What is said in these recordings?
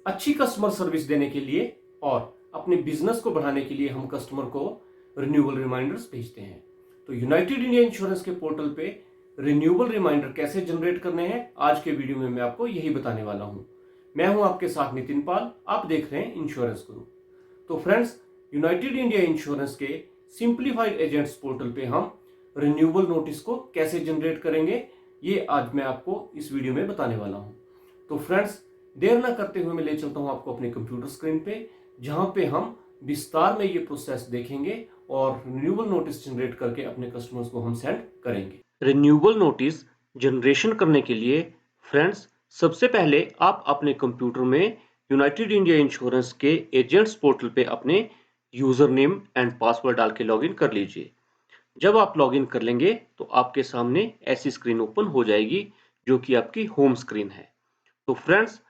अच्छी customer service देने के लिए और अपने बिजनेस को बढ़ाने के लिए हम कस्टमर को रिन्यूअल रिमाइंडर्स भेजते हैं। तो यूनाइटेड इंडिया इंश्योरेंस के पोर्टल पे रिन्यूअल रिमाइंडर कैसे जनरेट करने हैं, आज के वीडियो में मैं आपको यही बताने वाला हूं। मैं हूं आपके साथ नितिन पाल, आप देख रहे हैं इंश्योरेंस गुरु। तो फ्रेंड्स, यूनाइटेड इंडिया इंश्योरेंस के सिंप्लीफाइड एजेंट्स पोर्टल पे हम रिन्यूअल नोटिस को कैसे जनरेट करेंगे, ये आज मैं आपको इस वीडियो में बताने वाला हूं। तो फ्रेंड्स, देर ना करते हुए मैं ले चलता हूं आपको अपने कंप्यूटर स्क्रीन पे, जहां पे हम विस्तार में ये प्रोसेस देखेंगे और रिन्यूअल नोटिस जनरेट करके अपने कस्टमर्स को हम सेंड करेंगे। रिन्यूअल नोटिस जनरेशन करने के लिए फ्रेंड्स, सबसे पहले आप अपने कंप्यूटर में यूनाइटेड इंडिया इंश्योरेंस के एजेंट्स पोर्टल पे अपने यूजर नेम एंड पासवर्ड डाल के लॉगिन कर लीजिए। जब आप लॉगिन कर लेंगे तो आपके सामने ऐसी स्क्रीन ओपन हो जाएगी जो कि आपकी होम स्क्रीन है। तो फ्रेंड्स,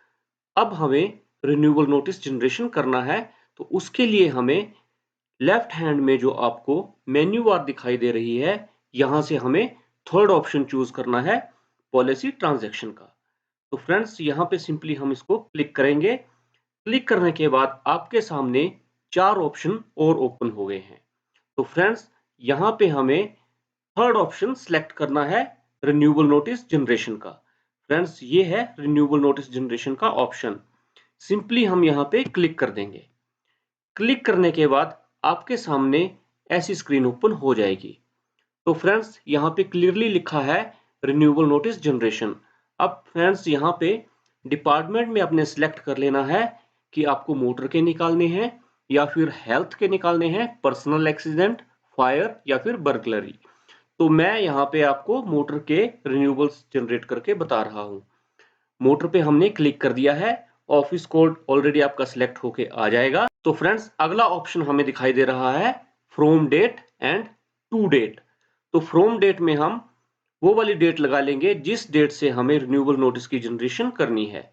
अब हमें रिन्यूअल नोटिस जनरेशन करना है। तो उसके लिए हमें लेफ्ट हैंड में जो आपको मेन्यू बार दिखाई दे रही है, यहां से हमें थर्ड ऑप्शन चूज करना है, पॉलिसी ट्रांजैक्शन का। तो फ्रेंड्स, यहां पे सिंपली हम इसको क्लिक करेंगे। क्लिक करने के बाद आपके सामने चार ऑप्शन और ओपन हो गए हैं। तो फ्रेंड्स, यहां पे हमें थर्ड ऑप्शन सिलेक्ट करना है, रिन्यूअल नोटिस जनरेशन का। फ्रेंड्स, ये है रिन्यूअल नोटिस जनरेशन का ऑप्शन। सिंपली हम यहाँ पे क्लिक कर देंगे। क्लिक करने के बाद आपके सामने ऐसी स्क्रीन ओपन हो जाएगी। तो फ्रेंड्स, यहाँ पे क्लियरली लिखा है रिन्यूअल नोटिस जनरेशन। अब फ्रेंड्स, यहाँ पे डिपार्टमेंट में अपने सिलेक्ट कर लेना है कि आपको मोटर के निकालने हैं या फिर हेल्थ के निकालने हैं, पर्सनल एक्सीडेंट, फायर या फिर बर्गलरी। तो मैं यहाँ पे आपको मोटर के रिन्यूअल्स जनरेट करके बता रहा हूँ। मोटर पे हमने क्लिक कर दिया है, ऑफिस कोड ऑलरेडी आपका सिलेक्ट होके आ जाएगा। तो फ्रेंड्स, अगला ऑप्शन हमें दिखाई दे रहा है from date and to date. तो फ्रॉम डेट में हम वो वाली डेट लगा लेंगे जिस डेट से हमें रिन्यूअल नोटिस की जनरेशन करनी है।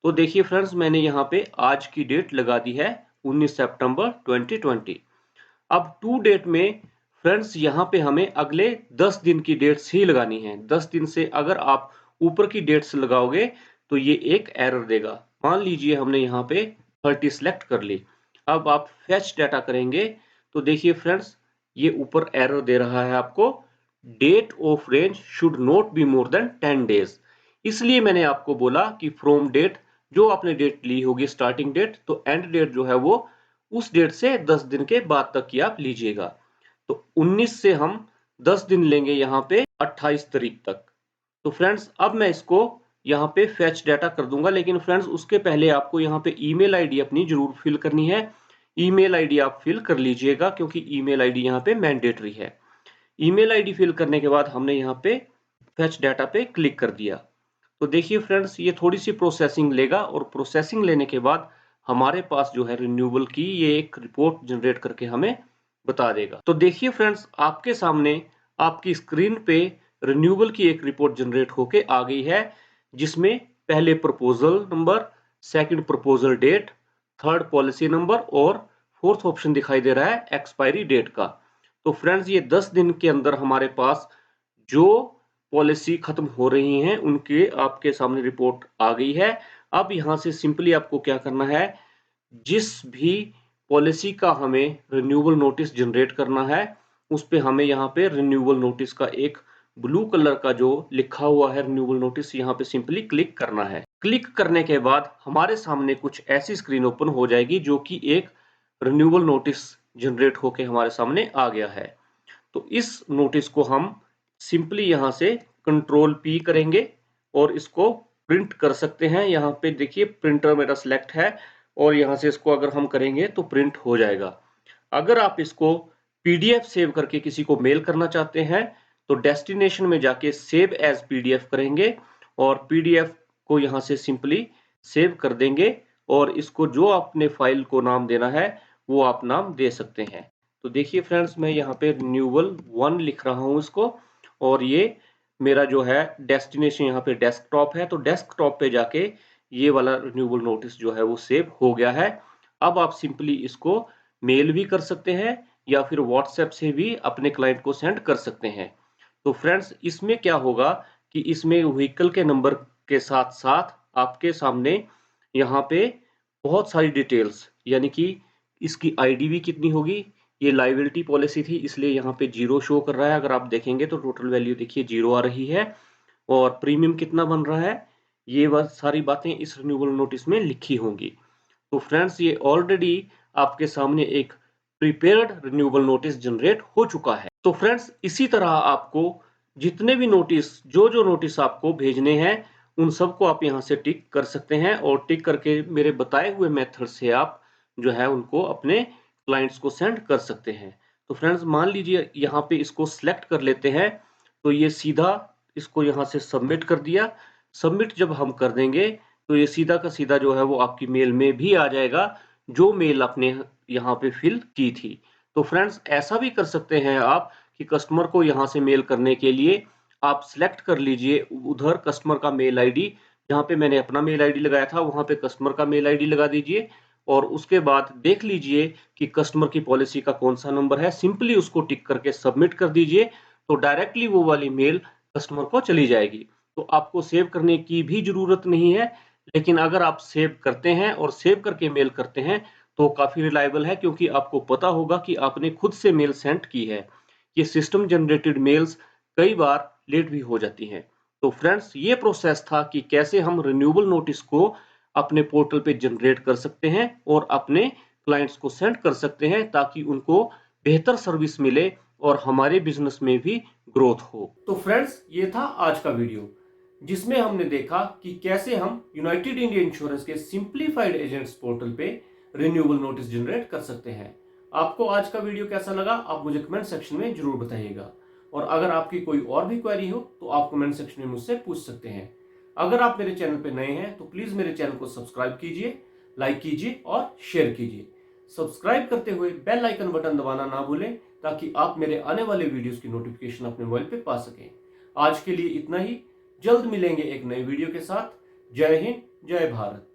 तो देखिए फ्रेंड्स, मैंने यहाँ पे आज की डेट लगा दी है 19 सितंबर 2020। अब टू डेट में फ्रेंड्स, यहाँ पे हमें अगले 10 दिन की डेट्स ही लगानी है। 10 दिन से अगर आप ऊपर की डेट्स लगाओगे तो ये एक एरर देगा। मान लीजिए हमने यहाँ पे 30 सिलेक्ट कर ली। अब आप फेच डाटा करेंगे तो देखिए फ्रेंड्स, ये ऊपर एरर दे रहा है आपको, date of range should not be more than 10 days. इसलिए मैंने आपको बोला कि फ्रॉम डेट, जो आपने डेट ली होगी स्टार्टिंग डेट, तो एंड डेट जो है वो उस डेट से 10 दिन के बाद तक की आप लीजिएगा। तो 19 से हम 10 दिन लेंगे यहाँ पे 28 तारीख तक। तो फ्रेंड्स, अब मैं इसको यहाँ पे फेच डाटा कर दूंगा, लेकिन फ्रेंड्स उसके पहले आपको यहाँ पे ईमेल आईडी अपनी जरूर फिल करनी है। ईमेल आईडी आप फिल कर लीजिएगा क्योंकि ईमेल आईडी यहाँ पे मैंडेटरी है। ईमेल आईडी फिल करने के बाद हमने यहाँ पे फेच डाटा पे क्लिक कर दिया। तो देखिए फ्रेंड्स, ये थोड़ी सी प्रोसेसिंग लेगा और प्रोसेसिंग लेने के बाद हमारे पास जो है रिन्यूअल की ये एक रिपोर्ट जनरेट करके हमें बता देगा। तो देखिए फ्रेंड्स, आपके सामने आपकी स्क्रीन पे रिन्यूअल की एक रिपोर्ट जनरेट होके आ गई है, जिसमें पहले proposal number, second proposal date, third policy number और फोर्थ ऑप्शन दिखाई दे रहा है एक्सपायरी डेट का। तो फ्रेंड्स, ये 10 दिन के अंदर हमारे पास जो पॉलिसी खत्म हो रही हैं उनके आपके सामने रिपोर्ट आ गई है। अब यहाँ से सिंपली आपको क्या करना है, जिस भी पॉलिसी का हमें रिन्यूअल नोटिस जनरेट करना है उस पे हमें यहाँ पे रिन्यूअल नोटिस का एक ब्लू कलर का जो लिखा हुआ है रिन्यूअल नोटिस, यहाँ पे सिंपली क्लिक करना है। क्लिक करने के बाद हमारे सामने कुछ ऐसी स्क्रीन ओपन हो जाएगी जो कि एक रिन्यूअल नोटिस जनरेट होके हमारे सामने आ गया है। तो इस नोटिस को हम सिंपली यहाँ से कंट्रोल पी करेंगे और इसको प्रिंट कर सकते हैं। यहाँ पे देखिए प्रिंटर मेरा सिलेक्ट है और यहाँ से इसको अगर हम करेंगे तो प्रिंट हो जाएगा। अगर आप इसको पीडीएफ सेव करके किसी को मेल करना चाहते हैं तो डेस्टिनेशन में जाके सेव एज पीडीएफ करेंगे और पीडीएफ को यहाँ से सिंपली सेव कर देंगे और इसको जो आपने फाइल को नाम देना है वो आप नाम दे सकते हैं। तो देखिए फ्रेंड्स, मैं यहाँ पे रिन्यूअल 1 लिख रहा हूँ इसको, और ये मेरा जो है डेस्टिनेशन यहाँ पे डेस्कटॉप है। तो डेस्कटॉप पे जाके ये वाला रिन्यूअल नोटिस जो है वो सेव हो गया है। अब आप सिंपली इसको मेल भी कर सकते हैं या फिर व्हाट्सएप से भी अपने क्लाइंट को सेंड कर सकते हैं। तो फ्रेंड्स, इसमें क्या होगा कि इसमें व्हीकल के नंबर के साथ साथ आपके सामने यहाँ पे बहुत सारी डिटेल्स, यानी कि इसकी आईडीवी कितनी होगी, ये लायबिलिटी पॉलिसी थी इसलिए यहाँ पे 0 शो कर रहा है। अगर आप देखेंगे तो टोटल वैल्यू देखिए 0 आ रही है, और प्रीमियम कितना बन रहा है, ये वह सारी बातें इस रिन्यूअल नोटिस में लिखी होंगी। तो फ्रेंड्स, ये ऑलरेडी आपके सामने एक प्रिपेयर्ड रिन्यूअल नोटिस जनरेट हो चुका है। तो फ्रेंड्स, इसी तरह आपको जितने भी नोटिस, जो नोटिस आपको भेजने हैं, उन सबको आप यहाँ से टिक कर सकते हैं, और टिक करके मेरे बताए हुए मेथड से आप जो है उनको अपने क्लाइंट्स को सेंड कर सकते हैं। तो फ्रेंड्स, मान लीजिए यहाँ पे इसको सिलेक्ट कर लेते हैं, तो ये सीधा इसको यहाँ से सबमिट कर दिया। सबमिट जब हम कर देंगे तो ये सीधा का सीधा जो है वो आपकी मेल में भी आ जाएगा, जो मेल आपने यहाँ पे फिल की थी। तो फ्रेंड्स, ऐसा भी कर सकते हैं आप कि कस्टमर को यहाँ से मेल करने के लिए आप सिलेक्ट कर लीजिए उधर कस्टमर का मेल आईडी, जहाँ पे मैंने अपना मेल आईडी लगाया था वहां पे कस्टमर का मेल आईडी लगा दीजिए, और उसके बाद देख लीजिए कि कस्टमर की पॉलिसी का कौन सा नंबर है, सिंपली उसको टिक करके सबमिट कर दीजिए, तो डायरेक्टली वो वाली मेल कस्टमर को चली जाएगी। तो आपको सेव करने की भी जरूरत नहीं है, लेकिन अगर आप सेव करते हैं और सेव करके मेल करते हैं तो काफी रिलायबल है, क्योंकि आपको पता होगा कि आपने खुद से मेल सेंड की है। ये सिस्टम जनरेटेड मेल्स कई बार लेट भी हो जाती हैं। तो फ्रेंड्स, ये प्रोसेस था कि कैसे हम रिन्यूअल नोटिस को अपने पोर्टल पे जनरेट कर सकते हैं और अपने क्लाइंट्स को सेंड कर सकते हैं, ताकि उनको बेहतर सर्विस मिले और हमारे बिजनेस में भी ग्रोथ हो। तो फ्रेंड्स, ये था आज का वीडियो, जिसमें हमने देखा कि कैसे हम यूनाइटेड इंडिया इंश्योरेंस के सिंप्लीफाइड एजेंट्स पोर्टल पे रिन्यूअल नोटिस जनरेट कर सकते हैं। आपको आज का वीडियो कैसा लगा, आप मुझे कमेंट सेक्शन में जरूर बताइएगा, और अगर आपकी कोई और भी क्वेरी हो तो आप कमेंट सेक्शन में मुझसे पूछ सकते हैं। अगर आप मेरे चैनल पर नए हैं तो प्लीज मेरे चैनल को सब्सक्राइब कीजिए, लाइक कीजिए और शेयर कीजिए। सब्सक्राइब करते हुए बेल आइकन बटन दबाना ना भूलें, ताकि आप मेरे आने वाले वीडियोस की नोटिफिकेशन अपने मोबाइल पे पा सकें। आज के लिए इतना ही, जल्द मिलेंगे एक नए वीडियो के साथ। जय हिंद, जय भारत।